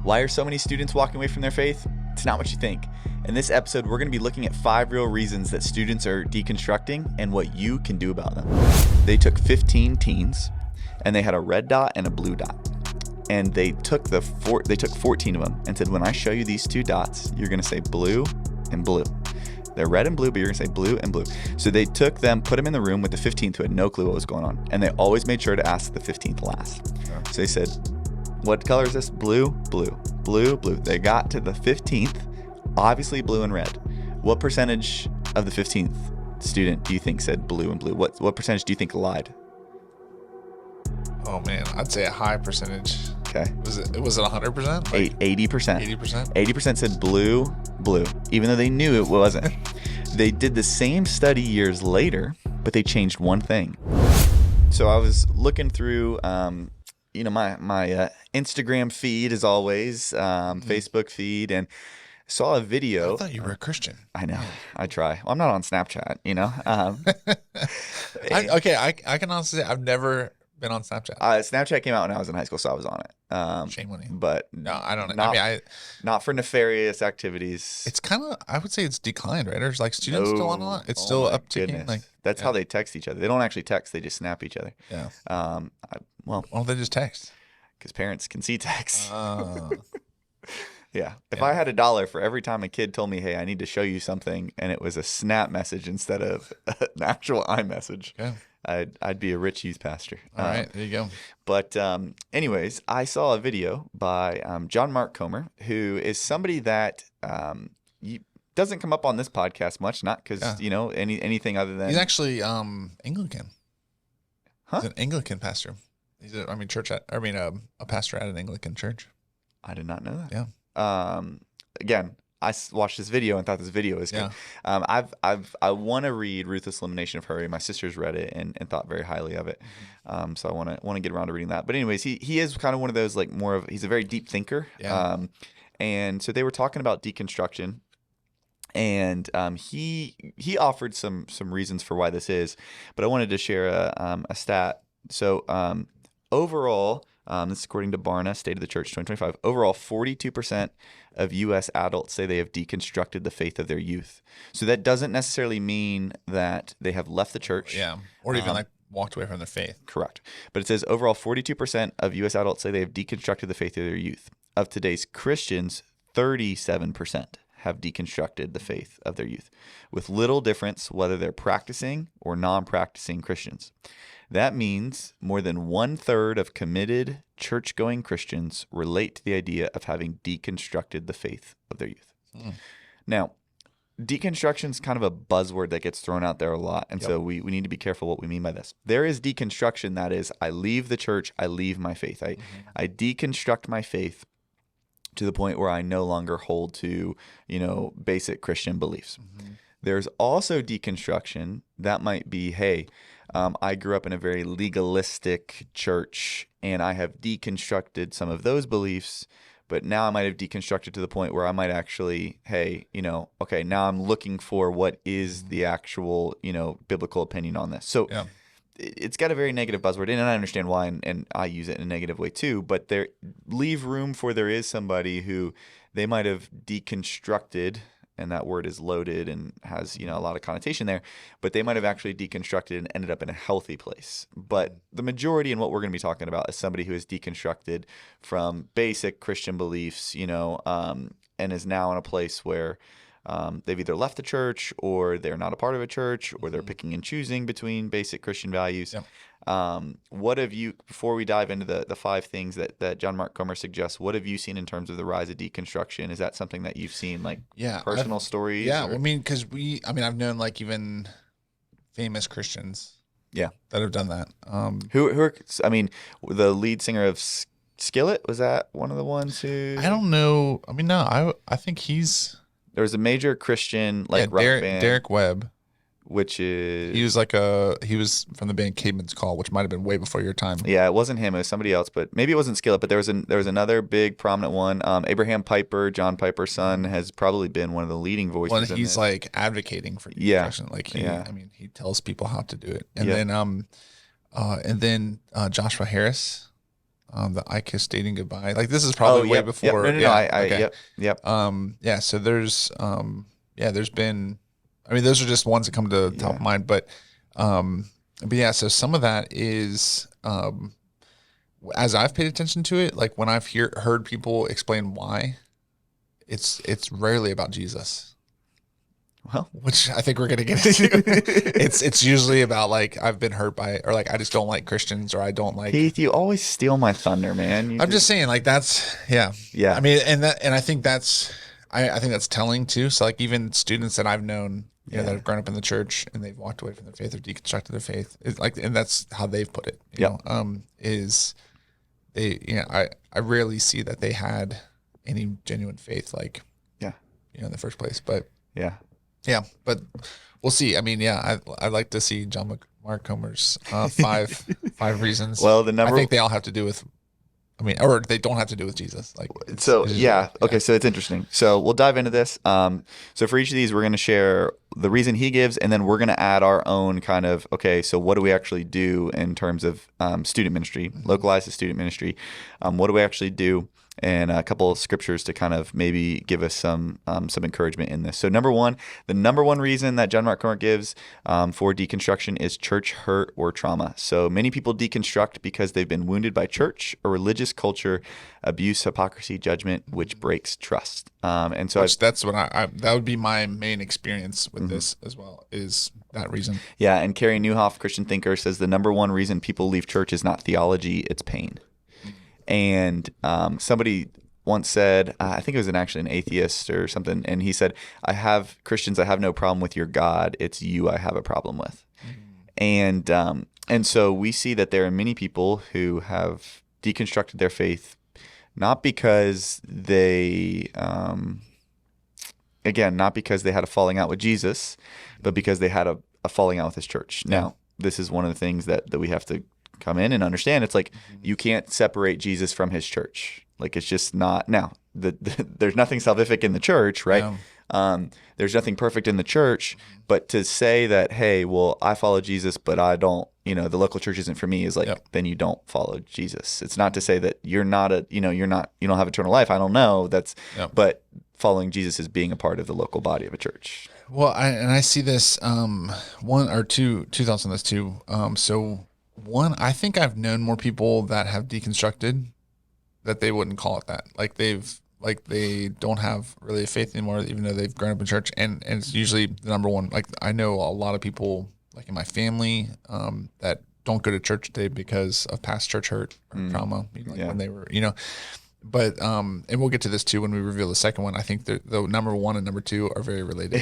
Why are so many students walking away from their faith? It's not what you think. In this episode, we're going to be looking at 5 real reasons that students are deconstructing and what you can do about them. They took 15 teens, and they had a red dot and a blue dot. And they took 14 of them and said, when I show you these 2 dots, you're going to say blue and blue. They're red and blue, but you're going to say blue and blue. So they took them, put them in the room with the 15th who had no clue what was going on. And they always made sure to ask the 15th last. Yeah. So they said, what color is this? Blue, blue, blue, blue. They got to the 15th, obviously blue and red. What percentage of the 15th student do you think said blue and blue? What percentage do you think lied? Oh man, I'd say a high percentage. Okay. Was it 100%? 80%. 80%? 80% said blue, blue, even though they knew it wasn't. They did the same study years later, but they changed one thing. So I was looking through my Instagram feed, as always, Facebook feed, and saw a video. I thought you were a Christian. I know. I try. Well, I'm not on Snapchat, I can honestly say I've never been on Snapchat. Snapchat came out when I was in high school, so I was on it. Shame on you. But no, I don't know. Not for nefarious activities. It's kind of, I would say it's declined, right? There's like students still on a lot. It's still upticking. Like, that's how they text each other. They don't actually text. They just snap each other. Yeah. Why don't they just text? Because parents can see text. Yeah. If I had $1 for every time a kid told me, hey, I need to show you something, and it was a snap message instead of an actual iMessage, okay, I'd be a rich youth pastor. All right, there you go. But anyways, I saw a video by John Mark Comer, who is somebody that doesn't come up on this podcast much, not because, anything other than... He's actually Anglican. Huh? He's an Anglican pastor. He's a pastor at an Anglican church. I did not know that. Yeah. Again, I watched this video and thought this video was good. Yeah. I want to read Ruthless Elimination of Hurry. My sister's read it and thought very highly of it. Mm-hmm. So I want to get around to reading that. But anyways, he is kind of one of those, like, he's a very deep thinker. Yeah. And so they were talking about deconstruction. And he offered some reasons for why this is, but I wanted to share a stat. So overall, this is according to Barna, State of the Church 2025, overall 42% of U.S. adults say they have deconstructed the faith of their youth. So that doesn't necessarily mean that they have left the church. Yeah, or even walked away from their faith. Correct. But it says overall 42% of U.S. adults say they have deconstructed the faith of their youth. Of today's Christians, 37% have deconstructed the faith of their youth, with little difference whether they're practicing or non-practicing Christians. That means more than 1/3 of committed church-going Christians relate to the idea of having deconstructed the faith of their youth. Now, deconstruction is kind of a buzzword that gets thrown out there a lot, and so we need to be careful what we mean by this. There is deconstruction that is, I leave the church, I leave my faith. I deconstruct my faith to the point where I no longer hold to, basic Christian beliefs. Mm-hmm. There's also deconstruction that might be, hey, I grew up in a very legalistic church and I have deconstructed some of those beliefs, but now I might have deconstructed to the point where I might actually, hey, okay, now I'm looking for what is the actual, biblical opinion on this. So it's got a very negative buzzword, and I understand why, and I use it in a negative way too, but leave room for there is somebody who they might have deconstructed, and that word is loaded and has, a lot of connotation there, but they might have actually deconstructed and ended up in a healthy place. But the majority, and what we're going to be talking about, is somebody who has deconstructed from basic Christian beliefs, and is now in a place where they've either left the church or they're not a part of a church or they're picking and choosing between basic Christian values. Yep. What have you, before we dive into the 5 things that John Mark Comer suggests, what have you seen in terms of the rise of deconstruction? Is that something that you've seen, personal stories? Yeah, because I've known even famous Christians that have done that. Who are, the lead singer of Skillet, was that one of the ones who? I don't know. I think he's... There was a major Christian rock band. Derek Webb. Which is... He was from the band Caedmon's Call, which might have been way before your time. Yeah, it wasn't him. It was somebody else, but maybe it wasn't Skillet, but there was another big prominent one. Abraham Piper, John Piper's son, has probably been one of the leading voices. Well, he's advocating for deconstruction. He tells people how to do it. And then Joshua Harris. the I Kiss Dating Goodbye. Like this is probably way before. Yep. No, okay. Yep. Yeah. So there's there's been, I mean, those are just ones that come to the top of mind, but yeah. So some of that is as I've paid attention to it, like when I've heard people explain why, it's rarely about Jesus. Well, which I think we're gonna get into. It's usually about like I've been hurt by, or like I just don't like Christians, or I don't like. Heath, you always steal my thunder, man. I'm just saying, like that's yeah. I mean, and I think that's I think that's telling too. So like even students that I've known, you know, that have grown up in the church and they've walked away from their faith or deconstructed their faith, is like, and that's how they've put it. You know, is they, you know, I rarely see that they had any genuine faith, like you know, in the first place, but yeah, but we'll see. I mean, I'd like to see John Mark Comer's five reasons. Well, I think they all have to do with, I mean, or they don't have to do with Jesus. Like, so okay, so it's interesting. So we'll dive into this. So for each of these, we're going to share the reason he gives, and then we're going to add our own kind of, okay, so what do we actually do in terms of student ministry, localized to student ministry? What do we actually do? And a couple of scriptures to kind of maybe give us some encouragement in this. So the number one reason that John Mark Comer gives for deconstruction is church hurt or trauma. So many people deconstruct because they've been wounded by church or religious culture, abuse, hypocrisy, judgment, which breaks trust. And so that's what that would be my main experience with this as well, is that reason. Yeah, and Carrie Nieuwhof, Christian thinker, says the number one reason people leave church is not theology, it's pain. And somebody once said, I think it was actually an atheist or something, and he said, Christians, I have no problem with your God. It's you I have a problem with. And so we see that there are many people who have deconstructed their faith, not because they, not because they had a falling out with Jesus, but because they had a falling out with his church. Now, this is one of the things that we have to come in and understand. It's like you can't separate Jesus from his church. Like it's just not. Now, there's nothing salvific in the church, right? No. There's nothing perfect in the church. But to say that, hey, well, I follow Jesus, but I don't, you know, the local church isn't for me, is like, then you don't follow Jesus. It's not to say that you're not you don't have eternal life. I don't know. But following Jesus is being a part of the local body of a church. Well, I see this one or two thoughts on this too. So one, I think I've known more people that have deconstructed that they wouldn't call it that. Like they don't have really a faith anymore, even though they've grown up in church. And it's usually the number one. Like I know a lot of people, like in my family, that don't go to church today because of past church hurt or trauma, when they were, you know. But and we'll get to this too when we reveal the second one. I think the number one and number two are very related.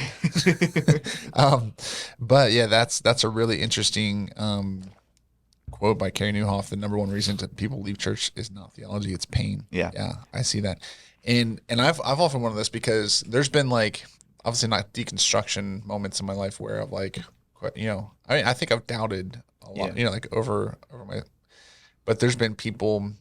But yeah, that's a really interesting quote by Carrie Nieuwhof. The number one reason that people leave church is not theology, it's pain. Yeah, I see that. And I've often wondered this because there's been like, obviously not deconstruction moments in my life where I've like, you know, I think I've doubted a lot, you know, like over my, but there's been people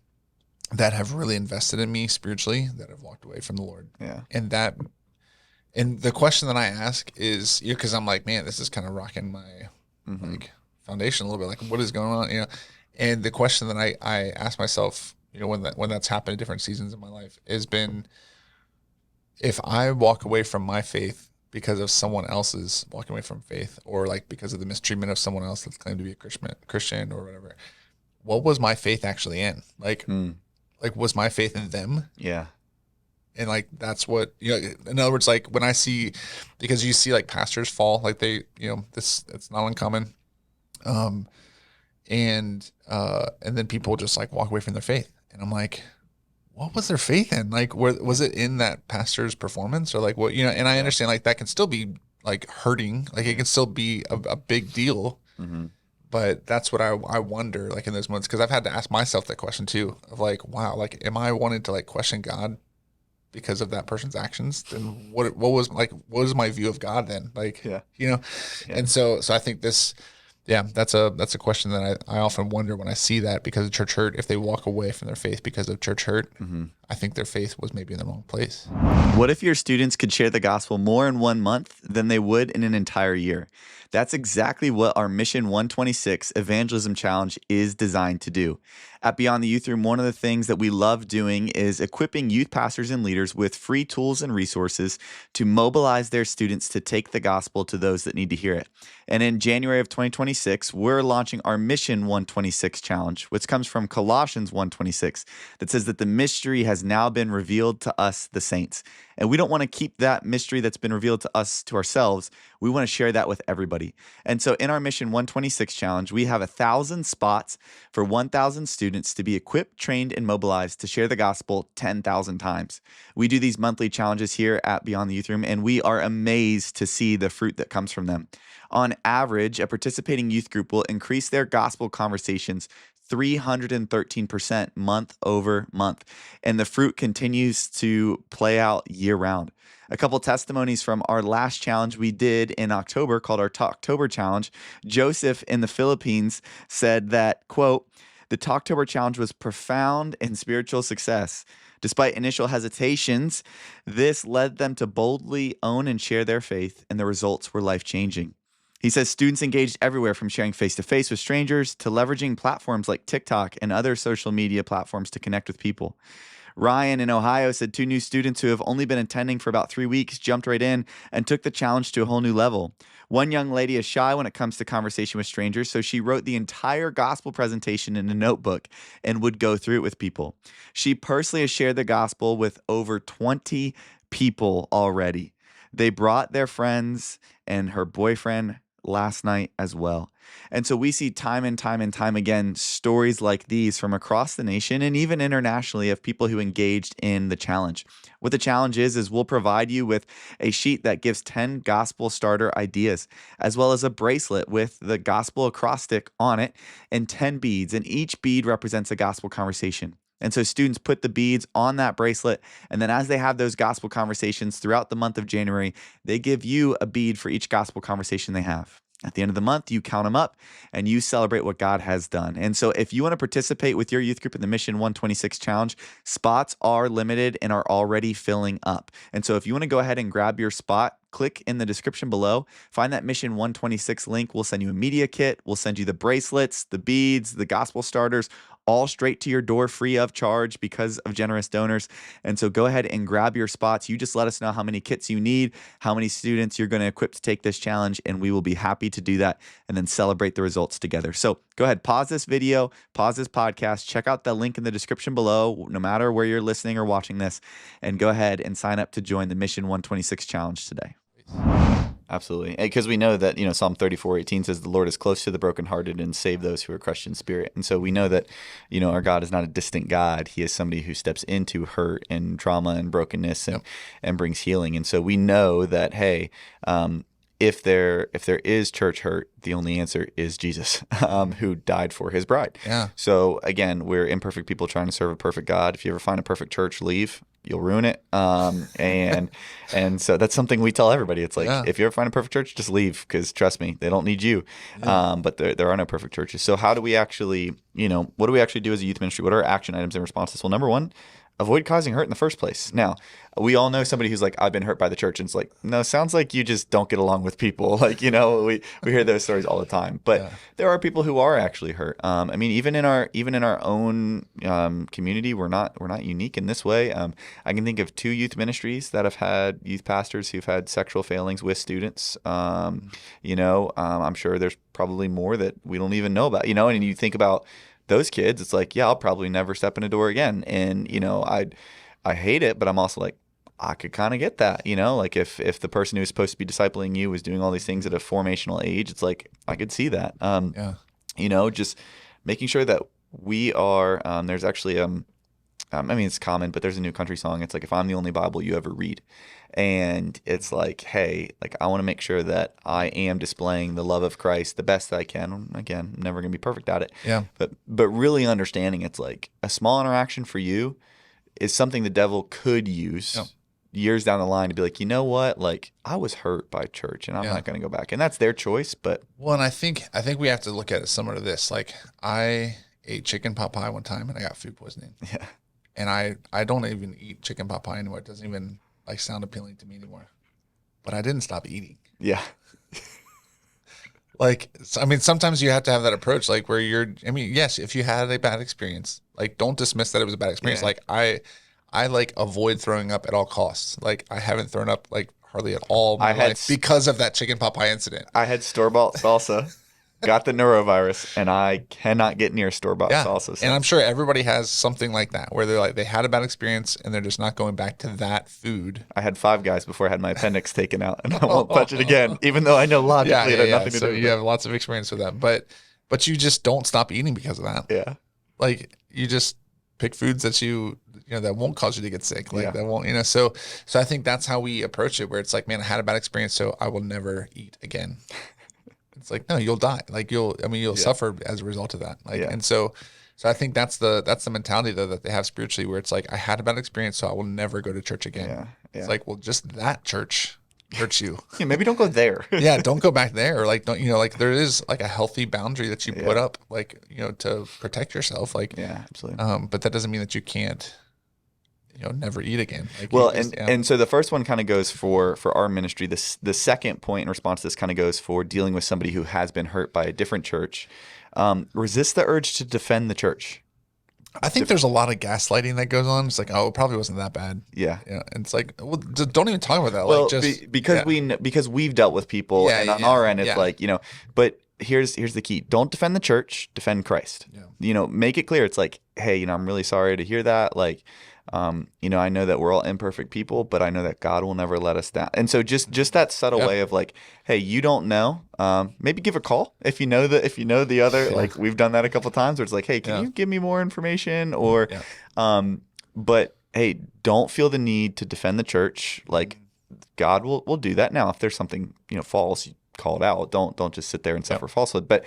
that have really invested in me spiritually that have walked away from the Lord. Yeah. And the question that I ask is, you know, cause I'm like, man, this is kind of rocking my like foundation a little bit, like what is going on, you know? And the question that I ask myself, you know, when that's happened at different seasons of my life has been, if I walk away from my faith because of someone else's walking away from faith, or like because of the mistreatment of someone else that's claimed to be a Christian or whatever, what was my faith actually in? Like, like was my faith in them? Yeah. And like, that's what, you know, in other words, like when I see, because you see like pastors fall, like they, you know, it's not uncommon. And then people just like walk away from their faith. And I'm like, what was their faith in? Like, was it in that pastor's performance or like what, you know, and I understand like that can still be like hurting, like it can still be a big deal. But that's what I wonder, like in those moments, because I've had to ask myself that question too, of like, wow, like, am I wanting to like question God because of that person's actions? Then what was my view of God then? Like, you know, and so I think this, that's a question that I often wonder when I see that, because of church hurt. If they walk away from their faith because of church hurt, I think their faith was maybe in the wrong place. What if your students could share the gospel more in 1 month than they would in an entire year? That's exactly what our Mission 126 Evangelism Challenge is designed to do. At Beyond the Youth Room, one of the things that we love doing is equipping youth pastors and leaders with free tools and resources to mobilize their students to take the gospel to those that need to hear it. And in January of 2026, we're launching our Mission 126 Challenge, which comes from Colossians 1:26, that says that the mystery has now been revealed to us, the saints. And we don't want to keep that mystery that's been revealed to us to ourselves. We want to share that with everybody. And so in our Mission 126 Challenge, we have 1,000 spots for 1,000 students to be equipped, trained, and mobilized to share the gospel 10,000 times. We do these monthly challenges here at Beyond the Youth Room, and we are amazed to see the fruit that comes from them. On average, a participating youth group will increase their gospel conversations 313% month over month. And the fruit continues to play out year round. A couple testimonies from our last challenge we did in October called our Talktober Challenge. Joseph in the Philippines said that, quote, "The Talktober Challenge was profound in spiritual success. Despite initial hesitations, this led them to boldly own and share their faith, and the results were life-changing." He says students engaged everywhere from sharing face-to-face with strangers to leveraging platforms like TikTok and other social media platforms to connect with people. Ryan in Ohio said 2 new students who have only been attending for about 3 weeks jumped right in and took the challenge to a whole new level. One young lady is shy when it comes to conversation with strangers, so she wrote the entire gospel presentation in a notebook and would go through it with people. She personally has shared the gospel with over 20 people already. They brought their friends and her boyfriend last night as well. And so we see time and time and time again stories like these from across the nation and even internationally of people who engaged in the challenge. What the challenge is we'll provide you with a sheet that gives 10 gospel starter ideas, as well as a bracelet with the gospel acrostic on it and 10 beads. And each bead represents a gospel conversation. And so students put the beads on that bracelet, and then as they have those gospel conversations throughout the month of January, they give you a bead for each gospel conversation they have. At the end of the month, you count them up and you celebrate what God has done. And so if you want to participate with your youth group in the Mission 126 Challenge, spots are limited and are already filling up. And so if you want to go ahead and grab your spot, click in the description below, find that Mission 126 link. We'll send you a media kit. We'll send you the bracelets, the beads, the gospel starters, all straight to your door free of charge because of generous donors. And so go ahead and grab your spots. You just let us know how many kits you need, how many students you're going to equip to take this challenge, and we will be happy to do that and then celebrate the results together. So go ahead, pause this video, pause this podcast, check out the link in the description below, no matter where you're listening or watching this, and go ahead and sign up to join the Mission 126 Challenge today. Absolutely. Because we know that, Psalm 34:18 says the Lord is close to the brokenhearted and save those who are crushed in spirit. And so we know that, our God is not a distant God. He is somebody who steps into hurt and trauma and brokenness and brings healing. And so we know that, hey, if there is church hurt, the only answer is Jesus, who died for his bride. Yeah. So again, we're imperfect people trying to serve a perfect God. If you ever find a perfect church, leave. You'll ruin it. And so that's something we tell everybody. It's like, if you ever find a perfect church, just leave, because trust me, they don't need you. But there are no perfect churches. So how do we actually, what do we actually do as a youth ministry? What are our action items in response to this? Well, number one, avoid causing hurt in the first place. Now, we all know somebody who's like, I've been hurt by the church. And it's like, no, sounds like you just don't get along with people. Like, we hear those stories all the time. But there are people who are actually hurt. I mean, even in our own community, we're not unique in this way. I can think of 2 youth ministries that have had youth pastors who've had sexual failings with students. I'm sure there's probably more that we don't even know about, and you think about those kids, it's like, I'll probably never step in a door again. And, I hate it, but I'm also like, I could kind of get that, like if the person who's supposed to be discipling you was doing all these things at a formational age, it's like, I could see that. Just making sure that we are, there's actually, it's common, but there's a New Country song. It's like, if I'm the only Bible you ever read. And it's like, hey, like, I want to make sure that I am displaying the love of Christ the best that I can. Again, I'm never going to be perfect at it. Yeah. But really understanding it's like a small interaction for you is something the devil could use years down the line to be like, you know what? Like, I was hurt by church and I'm not going to go back. And that's their choice. But and I think we have to look at it similar to this. Like, I ate chicken pot pie one time and I got food poisoning. Yeah. And I don't even eat chicken pot pie anymore. It doesn't even like sound appealing to me anymore. But I didn't stop eating. Yeah. Like, I mean, sometimes you have to have that approach, like where yes, if you had a bad experience, like don't dismiss that it was a bad experience. Yeah. Like I like avoid throwing up at all costs. Like I haven't thrown up like hardly at all in my life because of that chicken pot pie incident. I had store-bought salsa, got the norovirus, and I cannot get near store-bought salsa. Since. And I'm sure everybody has something like that where they're like, they had a bad experience and they're just not going back to that food. I had Five Guys before I had my appendix taken out, and I won't touch it again, even though I know logically it had nothing to do with it. So you have lots of experience with that. But you just don't stop eating because of that. Yeah. Like you just pick foods that that won't cause you to get sick. Like that won't, so I think that's how we approach it, where it's like, man, I had a bad experience, so I will never eat again. It's like, no, you'll die. Like you'll suffer as a result of that. Like, and so I think that's the mentality though that they have spiritually, where it's like, I had a bad experience, so I will never go to church again. Yeah. It's like, well, just that church hurts you. Yeah, maybe don't go there. Don't go back there. Or like, don't, like there is like a healthy boundary that you put up, like, to protect yourself. Like, yeah, absolutely. But that doesn't mean that you can't, never eat again. Like, well, and so the first one kind of goes for our ministry. The second point in response to this kind of goes for dealing with somebody who has been hurt by a different church. Resist the urge to defend the church. I think there's a lot of gaslighting that goes on. It's like, oh, it probably wasn't that bad. Yeah. Yeah. And it's like, well, don't even talk about that. Well, like because we've dealt with people, and on our end, it's like, but here's the key. Don't defend the church, defend Christ. Yeah. Make it clear. It's like, hey, I'm really sorry to hear that. Like, I know that we're all imperfect people, but I know that God will never let us down. And so just that subtle way of like, hey, you don't know, maybe give a call if you know the other, like we've done that a couple of times where it's like, hey, can you give me more information? Or, but hey, don't feel the need to defend the church. Like God will do that. Now, if there's something, false, call it out. Don't just sit there and suffer falsehood. But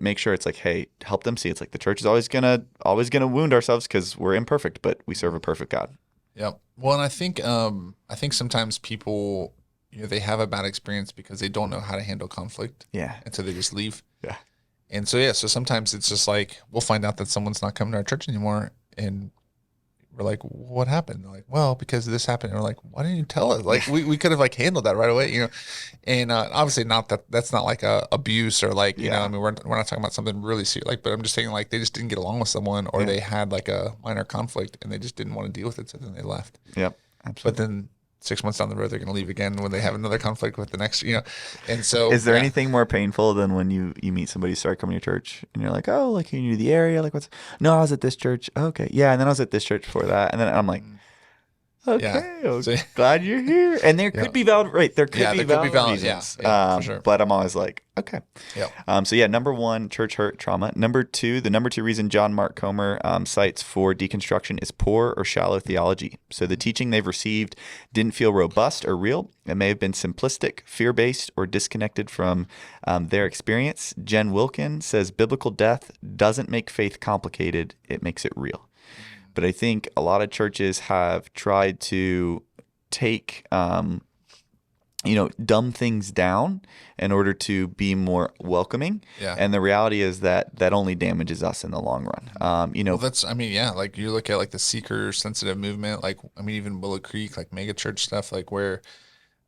make sure it's like, hey, help them see it's like the church is always gonna wound ourselves because we're imperfect, but we serve a perfect God. Yeah. Well, and I think sometimes people, they have a bad experience because they don't know how to handle conflict. Yeah. And so they just leave. Yeah. And so so sometimes it's just like, we'll find out that someone's not coming to our church anymore, and we're like, what happened? They're like, well, because this happened. And we're like, why didn't you tell us? Like, we could have like handled that right away, And obviously that's not like a abuse or like, I mean, we're not talking about something really serious. Like, but I'm just saying like they just didn't get along with someone, or they had like a minor conflict and they just didn't want to deal with it. So then they left. Yep. Absolutely. But then 6 months down the road, they're going to leave again when they have another conflict with the next, And so, is there anything more painful than when you meet somebody who started coming to your church and you're like, oh, like you knew the area, like no, I was at this church. Oh, okay, yeah, and then I was at this church before that, and then I'm like, okay, glad you're here. And there could be valid, right? There could be valid reasons. For sure. But I'm always like, okay. Yeah. So number one, church hurt trauma. The number two reason John Mark Comer cites for deconstruction is poor or shallow theology. So the teaching they've received didn't feel robust or real. It may have been simplistic, fear-based, or disconnected from their experience. Jen Wilkin says biblical death doesn't make faith complicated; it makes it real. But I think a lot of churches have tried to take, dumb things down in order to be more welcoming. Yeah. And the reality is that only damages us in the long run. Well, like you look at like the seeker-sensitive movement, like, even Willow Creek, like mega church stuff, like where,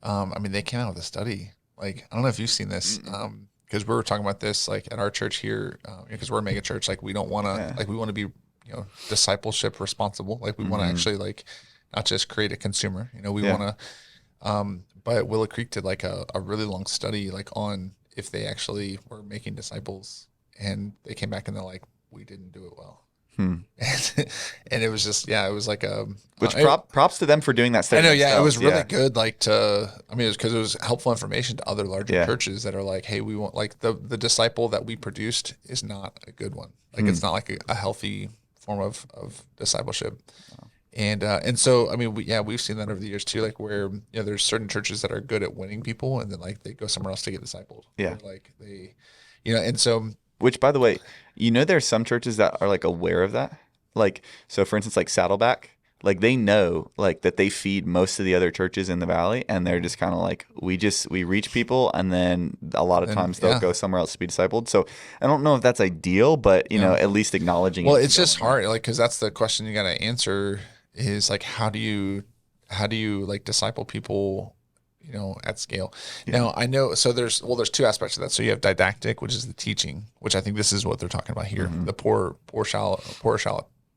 they came out with a study. Like, I don't know if you've seen this, because we were talking about this, like at our church here, because we're a mega church, like we don't want to, like we want to be, discipleship responsible. Like we want to actually like not just create a consumer, we want to, but Willow Creek did like a really long study like on if they actually were making disciples, and they came back and they're like, we didn't do it well. And it was just, it was like which props to them for doing that study. I know. Yeah. It was really good. Like it was because it was helpful information to other larger churches that are like, hey, we want like the disciple that we produced is not a good one. Like it's not like a healthy form of discipleship. And so, we've seen that over the years too, like where, there's certain churches that are good at winning people, and then like they go somewhere else to get discipled. Yeah. Or, like they, and so. Which, by the way, there's some churches that are like aware of that. Like, so for instance, like Saddleback, Like they know like that they feed most of the other churches in the valley, and they're just kind of like, we reach people, and then a lot of times they'll go somewhere else to be discipled. So I don't know if that's ideal, but you know, at least acknowledging well, it's just hard, like, because that's the question you got to answer is like, how do you like disciple people, you know, at scale? Now I know, so there's two aspects of that. So you have didactic, which is the teaching, which I think this is what they're talking about here, the poor shallow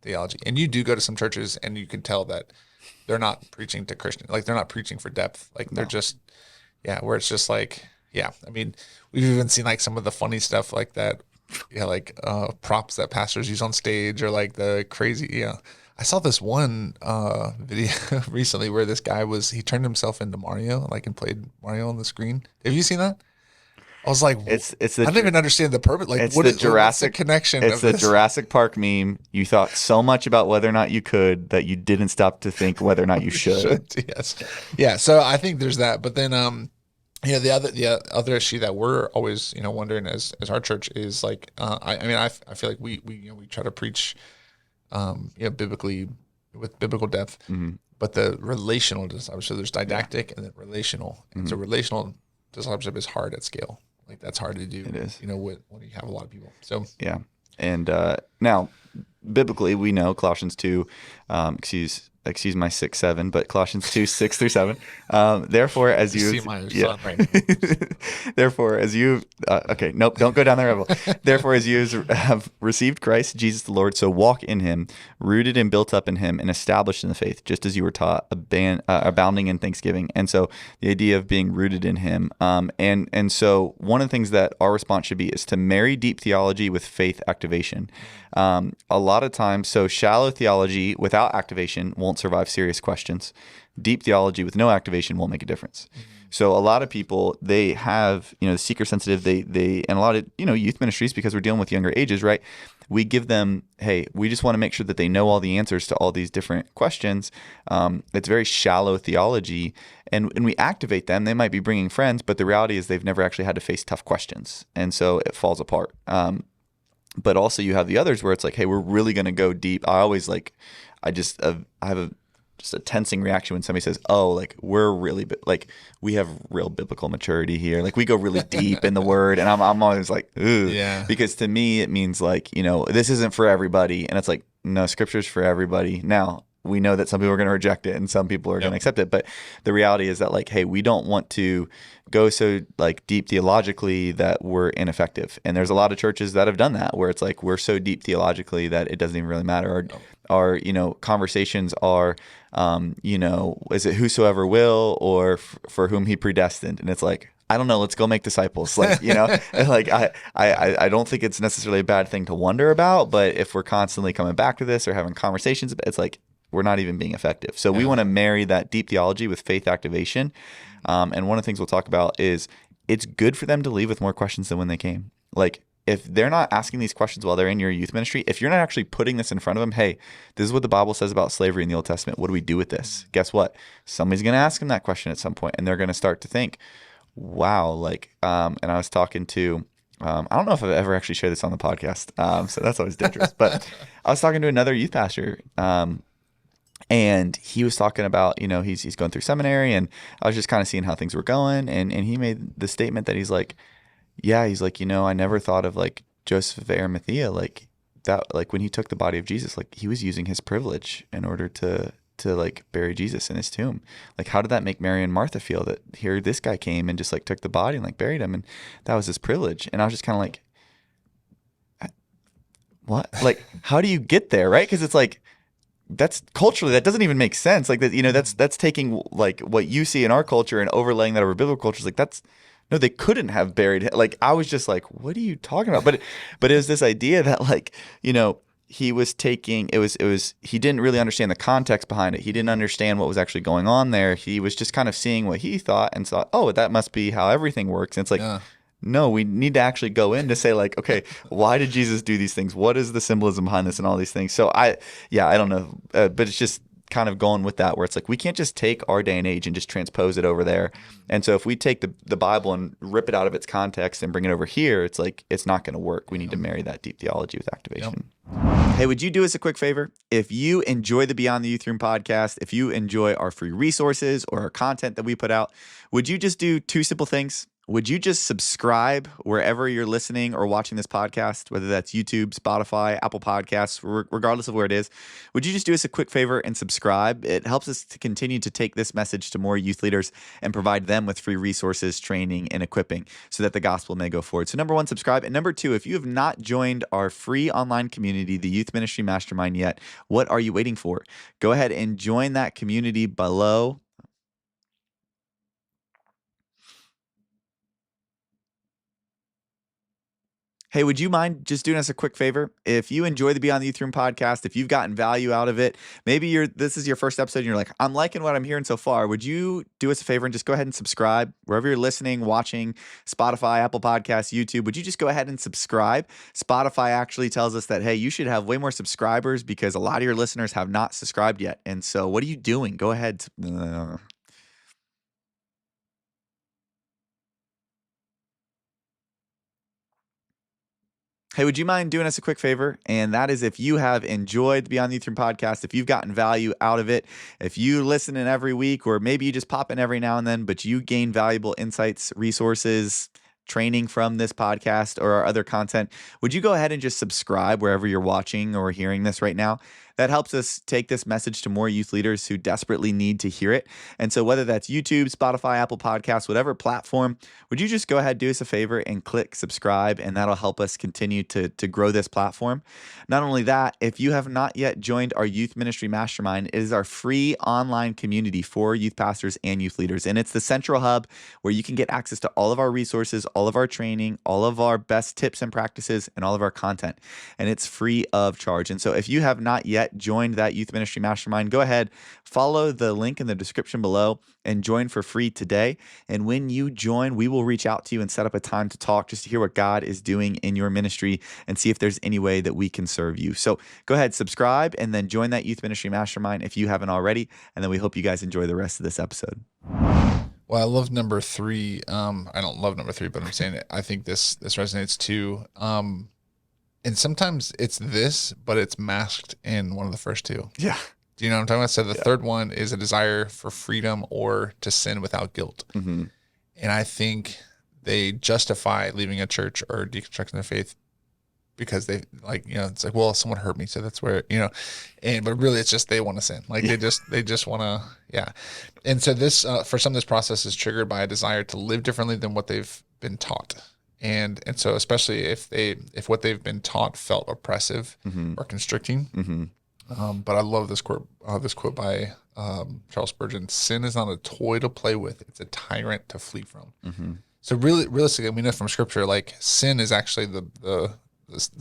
theology. And you do go to some churches and you can tell that they're not preaching to Christians. Like they're not preaching for depth. Like they're just, where it's just like, I mean, we've even seen like some of the funny stuff like that. Yeah. Like, props that pastors use on stage, or like the crazy, I saw this one, video recently where this guy he turned himself into Mario, like, and played Mario on the screen. Have you seen that? I was like, I don't even understand the purpose. Like, what's the connection? It's the Jurassic Park meme. You thought so much about whether or not you could that you didn't stop to think whether or not you should. Yes. Yeah. So I think there's that. But then, the other issue that we're always, wondering as our church is like, I feel like we try to preach, biblically with biblical depth, but the relational discipleship. So there's didactic and then relational, and so relational discipleship is hard at scale. Like that's hard to do. It is. When you have a lot of people. So yeah, and now biblically we know Colossians 2, excuse my 6-7, but Colossians 2, 6-7. Therefore, as you see my son right now. Therefore, as you don't go down that rabbit hole. Therefore, as you have received Christ Jesus the Lord, so walk in Him, rooted and built up in Him, and established in the faith, just as you were taught, abounding in thanksgiving. And so, the idea of being rooted in Him, and so one of the things that our response should be is to marry deep theology with faith activation. A lot of times, so shallow theology without activation won't survive serious questions. Deep theology with no activation won't make a difference. So a lot of people, they have, seeker sensitive, they and a lot of, youth ministries, because we're dealing with younger ages, right? We give them, hey, we just want to make sure that they know all the answers to all these different questions. It's very shallow theology. And when we activate them, they might be bringing friends, but the reality is they've never actually had to face tough questions. And so it falls apart. But also you have the others where it's like, hey, we're really going to go deep. I always like, I have just a tensing reaction when somebody says, oh, like we're really, like we have real biblical maturity here. Like we go really deep in the word. And I'm always like, ooh, because to me, it means like, this isn't for everybody. And it's like, no, scripture's for everybody. Now, we know that some people are going to reject it and some people are going to accept it. But the reality is that like, hey, we don't want to go so like deep theologically that we're ineffective. And there's a lot of churches that have done that where it's like, we're so deep theologically that it doesn't even really matter. Our conversations are, is it whosoever will or for whom He predestined? And it's like, I don't know, let's go make disciples. Like, like I don't think it's necessarily a bad thing to wonder about, but if we're constantly coming back to this or having conversations, it's like, we're not even being effective. So we want to marry that deep theology with faith activation. And one of the things we'll talk about is it's good for them to leave with more questions than when they came. Like if they're not asking these questions while they're in your youth ministry, if you're not actually putting this in front of them, hey, this is what the Bible says about slavery in the Old Testament. What do we do with this? Guess what? Somebody's going to ask them that question at some point, and they're going to start to think, wow, like, and I was talking to, I don't know if I've ever actually shared this on the podcast. So that's always dangerous, but I was talking to another youth pastor, and he was talking about, he's going through seminary, and I was just kind of seeing how things were going. And he made the statement that he's like, I never thought of like Joseph of Arimathea, like that, like when he took the body of Jesus, like he was using his privilege in order to like bury Jesus in his tomb. Like, how did that make Mary and Martha feel that here this guy came and just like took the body and like buried him, and that was his privilege? And I was just kind of like, what? Like, how do you get there, right? Because it's like, that's culturally, that doesn't even make sense. Like that, that's taking like what you see in our culture and overlaying that over biblical culture. Like no, they couldn't have buried him. Like I was just like, what are you talking about? But it was this idea that like, he was taking, he didn't really understand the context behind it. He didn't understand what was actually going on there. He was just kind of seeing what he thought and thought, oh, that must be how everything works. And it's like, no, we need to actually go in to say like, okay, why did Jesus do these things? What is the symbolism behind this and all these things? So I don't know, but it's just kind of going with that, where it's like we can't just take our day and age and just transpose it over there. And so if we take the Bible and rip it out of its context and bring it over here, it's like it's not going to work. We need to marry that deep theology with activation. Hey, would you do us a quick favor? If you enjoy the Beyond the Youth Room podcast, if you enjoy our free resources or our content that we put out, would you just do two simple things? Would you just subscribe wherever you're listening or watching this podcast, whether that's YouTube, Spotify, Apple Podcasts, regardless of where it is? Would you just do us a quick favor and subscribe? It helps us to continue to take this message to more youth leaders and provide them with free resources, training, and equipping so that the gospel may go forward. So number one, subscribe. And number two, if you have not joined our free online community, the Youth Ministry Mastermind, yet, what are you waiting for? Go ahead and join that community below. Hey, would you mind just doing us a quick favor? If you enjoy the Beyond the Youth Room podcast, if you've gotten value out of it, maybe this is your first episode and you're like, I'm liking what I'm hearing so far. Would you do us a favor and just go ahead and subscribe wherever you're listening, watching, Spotify, Apple Podcasts, YouTube? Would you just go ahead and subscribe? Spotify actually tells us that, hey, you should have way more subscribers because a lot of your listeners have not subscribed yet. And so what are you doing? Go ahead. Hey, would you mind doing us a quick favor? And that is, if you have enjoyed the Beyond the Youth Room podcast, if you've gotten value out of it, if you listen in every week, or maybe you just pop in every now and then, but you gain valuable insights, resources, training from this podcast or our other content, would you go ahead and just subscribe wherever you're watching or hearing this right now? That helps us take this message to more youth leaders who desperately need to hear it. And so whether that's YouTube, Spotify, Apple Podcasts, whatever platform, would you just go ahead, do us a favor and click subscribe, and that'll help us continue to grow this platform. Not only that, if you have not yet joined our Youth Ministry Mastermind, it is our free online community for youth pastors and youth leaders. And it's the central hub where you can get access to all of our resources, all of our training, all of our best tips and practices, and all of our content. And it's free of charge. And so if you have not yet joined that Youth Ministry Mastermind, go ahead, follow the link in the description below and join for free today. And when you join, we will reach out to you and set up a time to talk just to hear what God is doing in your ministry and see if there's any way that we can serve you. So go ahead, subscribe, and then join that Youth Ministry Mastermind if you haven't already. And then we hope you guys enjoy the rest of this episode. Well, I love number 3. I don't love number 3, but I'm saying it. I think this resonates too. And sometimes it's this, but it's masked in one of the first two. Yeah. Do you know what I'm talking about? So the third one is a desire for freedom or to sin without guilt. Mm-hmm. And I think they justify leaving a church or deconstructing their faith because they it's like, well, someone hurt me. So that's where, but really it's just, they want to sin. Like they just want to, yeah. And so this, for some of this process is triggered by a desire to live differently than what they've been taught. And so especially if what they've been taught felt oppressive or constricting. Mm-hmm. But I love this quote by Charles Spurgeon: "Sin is not a toy to play with; it's a tyrant to flee from." Mm-hmm. So realistically, we know from Scripture, like sin is actually the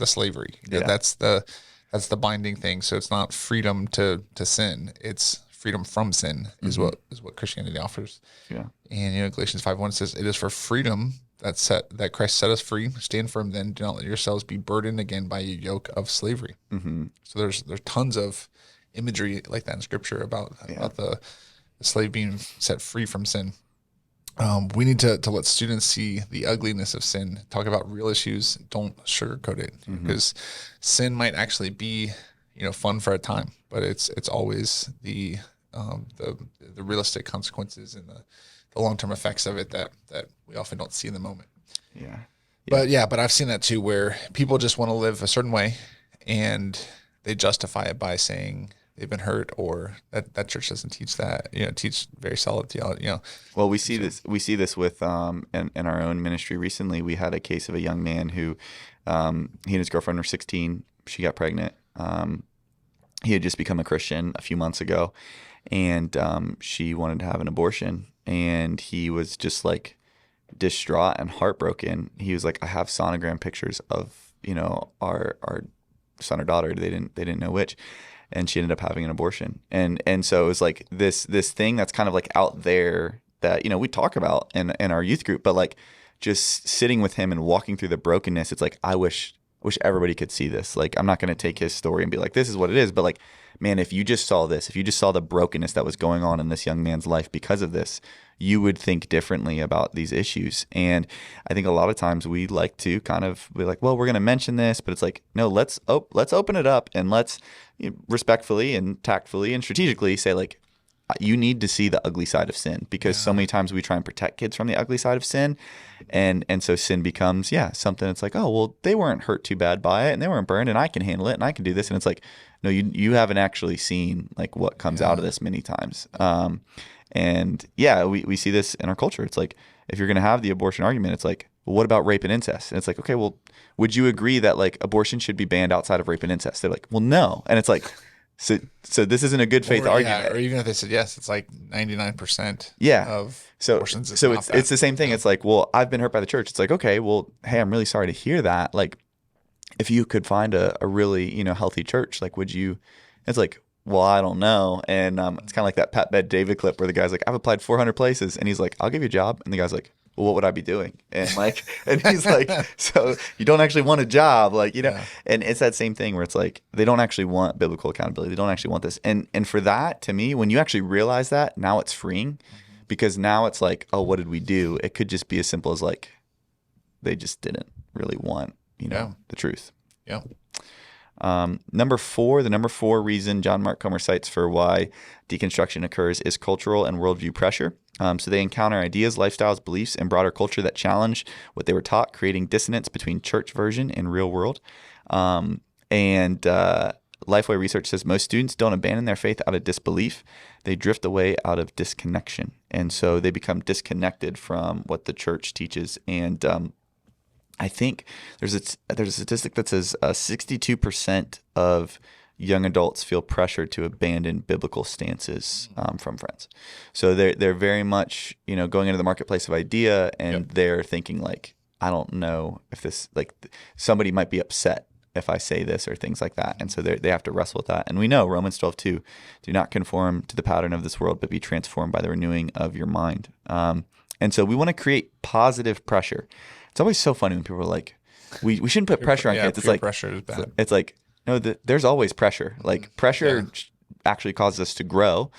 slavery. Yeah. That's the binding thing. So it's not freedom to sin; it's freedom from sin. Is what Christianity offers. Yeah. And Galatians 5:1 says, "It is for freedom that Christ set us free. Stand firm then. Do not let yourselves be burdened again by a yoke of slavery." Mm-hmm. So there's tons of imagery like that in Scripture about the slave being set free from sin. We need to let students see the ugliness of sin, talk about real issues, don't sugarcoat it, because sin might actually be fun for a time, but it's always the realistic consequences and the long-term effects of it that we often don't see in the moment. Yeah. But I've seen that too, where people just want to live a certain way and they justify it by saying they've been hurt or that church doesn't teach that, teach very solid theology, Well, we see this with, in our own ministry recently. We had a case of a young man who, he and his girlfriend were 16. She got pregnant. He had just become a Christian a few months ago, and she wanted to have an abortion. And he was just like distraught and heartbroken. He was like, I have sonogram pictures of, our son or daughter. They didn't know which. And she ended up having an abortion. And so it was like this thing that's kind of like out there that, we talk about in our youth group, but like just sitting with him and walking through the brokenness, it's like, I wish wish everybody could see this. Like, I'm not going to take his story and be like, this is what it is. But like, man, if you just saw this, if you just saw the brokenness that was going on in this young man's life because of this, you would think differently about these issues. And I think a lot of times we like to kind of be like, well, we're going to mention this, but it's like, no, let's open it up and let's respectfully and tactfully and strategically say, like, you need to see the ugly side of sin, because so many times we try and protect kids from the ugly side of sin. And so sin becomes, something that's like, oh, well, they weren't hurt too bad by it and they weren't burned and I can handle it and I can do this. And it's like, no, you haven't actually seen like what comes out of this many times. We see this in our culture. It's like, if you're going to have the abortion argument, it's like, well, what about rape and incest? And it's like, okay, well, would you agree that like abortion should be banned outside of rape and incest? They're like, well, no. And it's like, so this isn't a good faith argument. Or even if they said yes, it's like 99% of abortions. So it's the same thing. It's like, well, I've been hurt by the church. It's like, okay, well, hey, I'm really sorry to hear that. Like, if you could find a really, healthy church, like, would you? It's like, well, I don't know. And it's kind of like that Pat Bet David clip where the guy's like, I've applied 400 places. And he's like, I'll give you a job. And the guy's like, well, what would I be doing? And like, and he's like, so you don't actually want a job, like, and it's that same thing where it's like, they don't actually want biblical accountability. They don't actually want this. And for that, to me, when you actually realize that, now it's freeing, because now it's like, oh, what did we do? It could just be as simple as like, they just didn't really want, the truth. Yeah. The number four reason John Mark Comer cites for why deconstruction occurs is cultural and worldview pressure. So they encounter ideas, lifestyles, beliefs, and broader culture that challenge what they were taught, creating dissonance between church version and real world. Lifeway research says most students don't abandon their faith out of disbelief. They drift away out of disconnection. And so they become disconnected from what the church teaches. And I think there's a statistic that says 62% of young adults feel pressured to abandon biblical stances from friends. So they're very much, going into the marketplace of idea, and they're thinking like, I don't know if this, like, somebody might be upset if I say this or things like that. And so they have to wrestle with that. And we know Romans 12:2, do not conform to the pattern of this world, but be transformed by the renewing of your mind. And so we want to create positive pressure. It's always so funny when people are like, we shouldn't put pressure on kids. It's like, pressure is bad. It's like, no, there's always pressure. Like, pressure actually causes us to grow.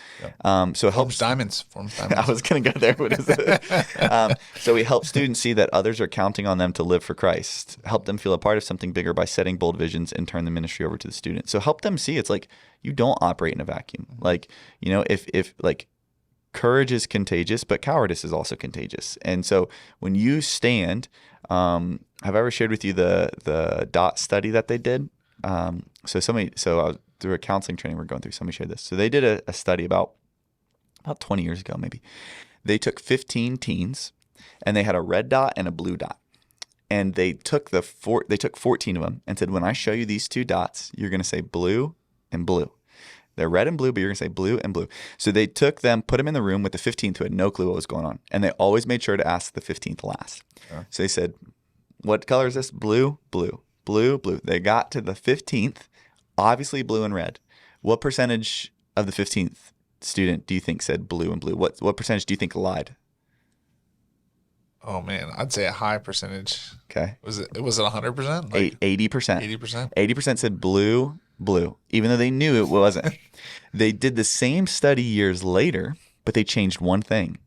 So it helps. Forms diamonds. I was going to go there. What is it? So we help students see that others are counting on them to live for Christ. Help them feel a part of something bigger by setting bold visions and turn the ministry over to the student. So help them see it's like, you don't operate in a vacuum. Like, if like, courage is contagious, but cowardice is also contagious. And so when you stand, have I ever shared with you the DOT study that they did? So I was through a counseling training we're going through, somebody shared this. So they did a study about 20 years ago, maybe. They took 15 teens and they had a red dot and a blue dot. And they took 14 of them and said, when I show you these two dots, you're going to say blue and blue. They're red and blue, but you're going to say blue and blue. So they took them, put them in the room with the 15th who had no clue what was going on. And they always made sure to ask the 15th last. Sure. So they said, what color is this? Blue, blue, blue, blue. They got to the 15th, obviously blue and red. What percentage of the 15th student do you think said blue and blue? What percentage do you think lied? Oh man, I'd say a high percentage. Okay. Was it 100%? Like 80%. 80%? 80% said blue, even though they knew it wasn't. They did the same study years later, but they changed one thing.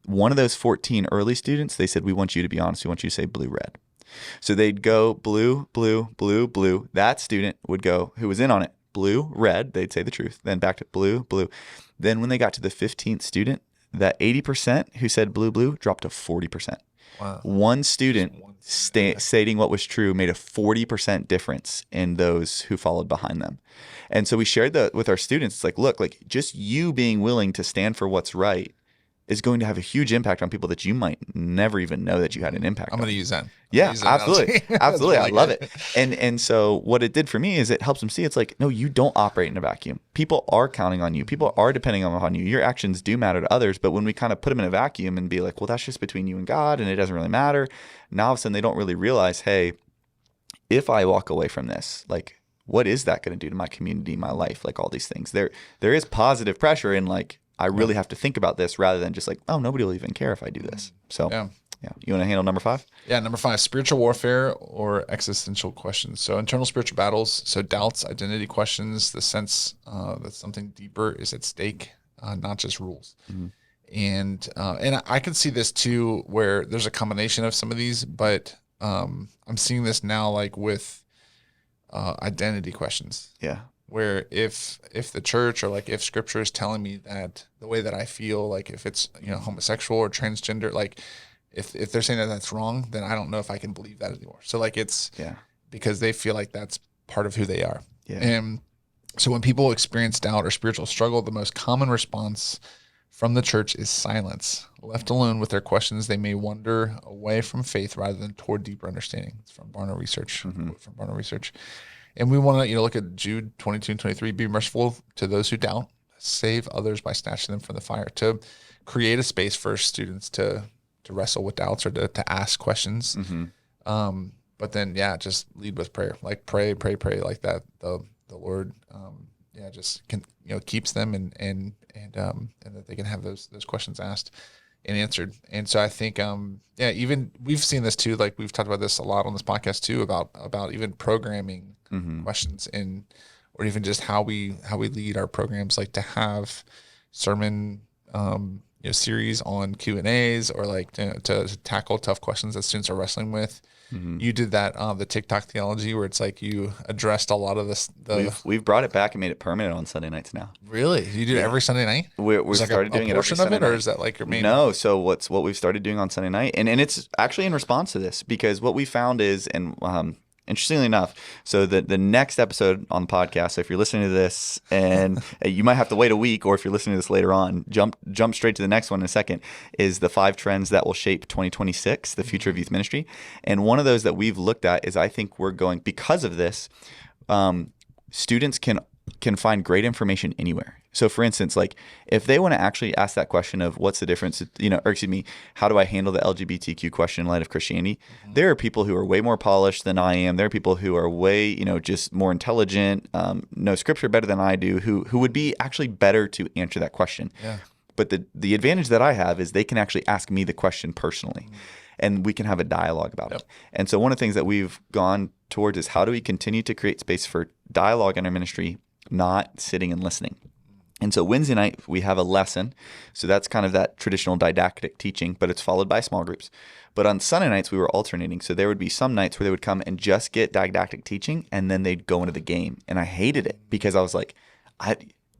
One of those 14 early students, they said, we want you to be honest. We want you to say blue, red. So they'd go blue, blue, blue, blue. That student would go, who was in on it, blue, red. They'd say the truth. Then back to blue, blue. Then when they got to the 15th student, that 80% who said blue, blue dropped to 40%. Wow. One student stating what was true made a 40% difference in those who followed behind them. And so we shared that with our students. It's like, look, like just you being willing to stand for what's right is going to have a huge impact on people that you might never even know that you had an impact on. I'm going to use that. Yeah, absolutely. Absolutely. Really I love it. And so what it did for me is it helps them see it's like, no, you don't operate in a vacuum. People are counting on you. People are depending on you. Your actions do matter to others. But when we kind of put them in a vacuum and be like, well, that's just between you and God and it doesn't really matter. Now all of a sudden they don't really realize, hey, if I walk away from this, like, what is that going to do to my community, my life, like all these things? There is positive pressure in like, I really have to think about this rather than just like, oh, nobody will even care if I do this. So Yeah. You want to handle number 5? Yeah, number 5, spiritual warfare or existential questions. So internal spiritual battles, so doubts, identity questions, the sense that something deeper is at stake, not just rules. Mm-hmm. And I can see this too, where there's a combination of some of these, but I'm seeing this now like with identity questions. Yeah. Where if the church or like if scripture is telling me that the way that I feel, like if it's, you know, homosexual or transgender, like if they're saying that that's wrong, then I don't know if I can believe that anymore. So like it's because they feel like that's part of who they are. Yeah. And so when people experience doubt or spiritual struggle, the most common response from the church is silence. Left alone with their questions, they may wander away from faith rather than toward deeper understanding. It's from Barna Research. Mm-hmm. From Barna Research. And we want to, you know, look at Jude 22 and 23. Be merciful to those who doubt. Save others by snatching them from the fire. To create a space for students to wrestle with doubts or to ask questions. Mm-hmm. But then, just lead with prayer. Like pray like that. The Lord, just can, you know, keeps them and that they can have those questions asked and answered. And so I think, even we've seen this too. Like we've talked about this a lot on this podcast too, about even programming questions or even just how we lead our programs, like to have sermon, series on Q&As or like to tackle tough questions that students are wrestling with. Mm-hmm. You did that the TikTok Theology, where it's like you addressed a lot of this. We've brought it back and made it permanent on Sunday nights now. Really? You do it every Sunday night? We started doing it every Sunday night. Or is that like your main? No. So what we've started doing on Sunday night, and it's actually in response to this, because what we found is, and interestingly enough, so the next episode on the podcast, so if you're listening to this and you might have to wait a week, or if you're listening to this later on, jump straight to the next one in a second, is the 5 trends that will shape 2026, the future of youth ministry. And one of those that we've looked at is, I think we're going, because of this, students can find great information anywhere. So for instance, like if they want to actually ask that question of what's the difference, how do I handle the LGBTQ question in light of Christianity? Mm-hmm. There are people who are way more polished than I am. There are people who are way, just more intelligent, know scripture better than I do, who would be actually better to answer that question. Yeah. But the advantage that I have is they can actually ask me the question personally. Mm-hmm. And we can have a dialogue about it. And so one of the things that we've gone towards is, how do we continue to create space for dialogue in our ministry, not sitting and listening? And so Wednesday night, we have a lesson. So that's kind of that traditional didactic teaching, but it's followed by small groups. But on Sunday nights, we were alternating. So there would be some nights where they would come and just get didactic teaching, and then they'd go into the game. And I hated it, because I was like, I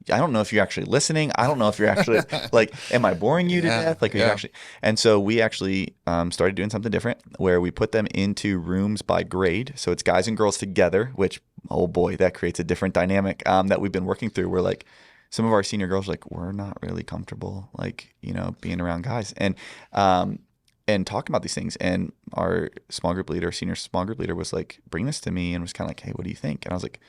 don't know if you're actually listening. I don't know if you're actually like, am I boring you to death? Like, are you actually? And so we actually started doing something different, where we put them into rooms by grade. So it's guys and girls together, which, oh boy, that creates a different dynamic that we've been working through. We're like, some of our senior girls are like, we're not really comfortable, like, being around guys and talking about these things. And our senior small group leader was like, bring this to me, and was kind of like, hey, what do you think? And I was like,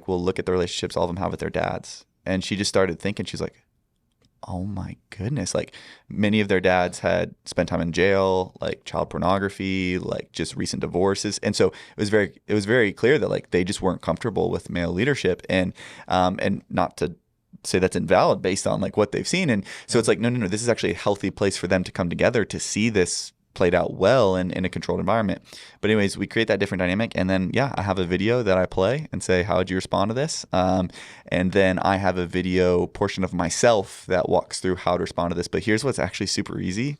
well, look at the relationships all of them have with their dads. And she just started thinking, she's like, oh my goodness, like many of their dads had spent time in jail, like child pornography, like just recent divorces. And so it was very clear that like they just weren't comfortable with male leadership, and not to say that's invalid based on like what they've seen. And so it's like, no, this is actually a healthy place for them to come together to see this played out well and in a controlled environment. But anyways, we create that different dynamic. And then, I have a video that I play and say, how would you respond to this? And then I have a video portion of myself that walks through how to respond to this. But here's what's actually super easy.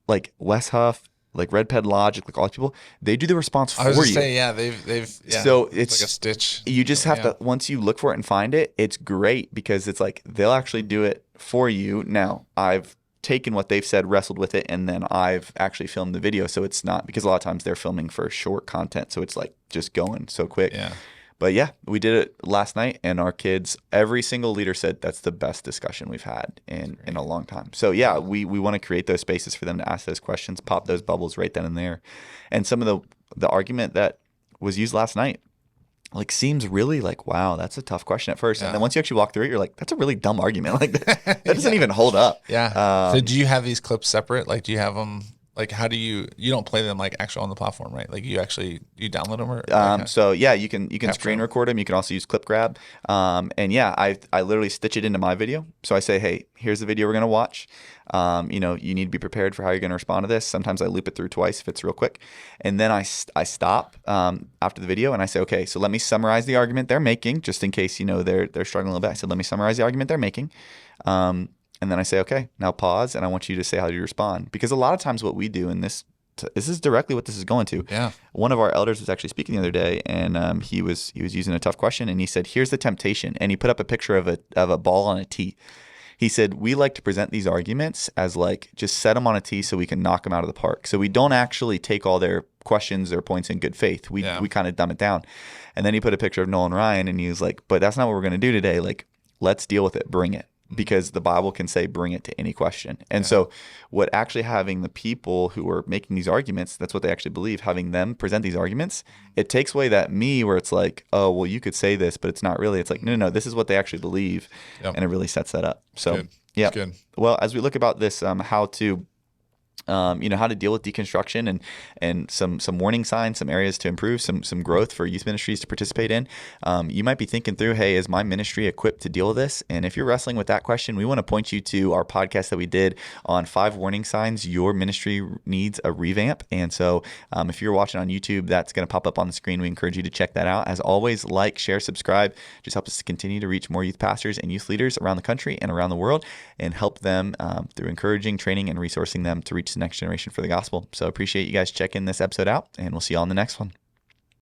Like Wes Huff, like Red Ped Logic, like all these people, they do the response for you. I was going to say, they've so it's like a stitch. You just have to, once you look for it and find it, it's great, because it's like they'll actually do it for you. Now, I've taken what they've said, wrestled with it, and then I've actually filmed the video. So it's not, because a lot of times they're filming for short content, so it's like just going so quick. Yeah. But we did it last night, and our kids, every single leader said that's the best discussion we've had in a long time. So we want to create those spaces for them to ask those questions, pop those bubbles right then and there. And some of the argument that was used last night, like, seems really like, wow, that's a tough question at first. And then once you actually walk through it, you're like, that's a really dumb argument. Like that doesn't even hold up. Yeah. So do you have these clips separate? Like, do you have them Like, how do you don't play them like actually on the platform, right? Like you download them or so yeah, you can screen record them. You can also use clip grab. And yeah, I literally stitch it into my video. So I say, hey, here's the video we're going to watch. You need to be prepared for how you're going to respond to this. Sometimes I loop it through twice if it's real quick. And then I stop after the video and I say, okay, so let me summarize the argument they're making, just in case, they're struggling a little bit. I said, let me summarize the argument they're making. And then I say, okay, now pause, and I want you to say how you respond. Because a lot of times what we do in this is directly what this is going to. Yeah. One of our elders was actually speaking the other day, and he was using a tough question, and he said, here's the temptation. And he put up a picture of a ball on a tee. He said, we like to present these arguments as like, just set them on a tee so we can knock them out of the park. So we don't actually take all their questions or points in good faith. We kind of dumb it down. And then he put a picture of Noel and Ryan, and he was like, but that's not what we're going to do today. Like, let's deal with it. Bring it. Because the Bible can say bring it to any question. And so what actually having the people who are making these arguments, that's what they actually believe, having them present these arguments, it takes away that me where it's like, oh, well, you could say this, but it's not really. It's like, no, this is what they actually believe. And it really sets that up. So, yeah. Well, as we look about this, how to deal with deconstruction and some warning signs, some areas to improve, some growth for youth ministries to participate in. You might be thinking through, hey, is my ministry equipped to deal with this? And if you're wrestling with that question, we want to point you to our podcast that we did on 5 warning signs your ministry needs a revamp. And so if you're watching on YouTube, that's going to pop up on the screen. We encourage you to check that out. As always, like, share, subscribe. Just help us to continue to reach more youth pastors and youth leaders around the country and around the world, and help them through encouraging, training, and resourcing them to reach the next generation for the gospel. So appreciate you guys checking this episode out, and we'll see you on the next one.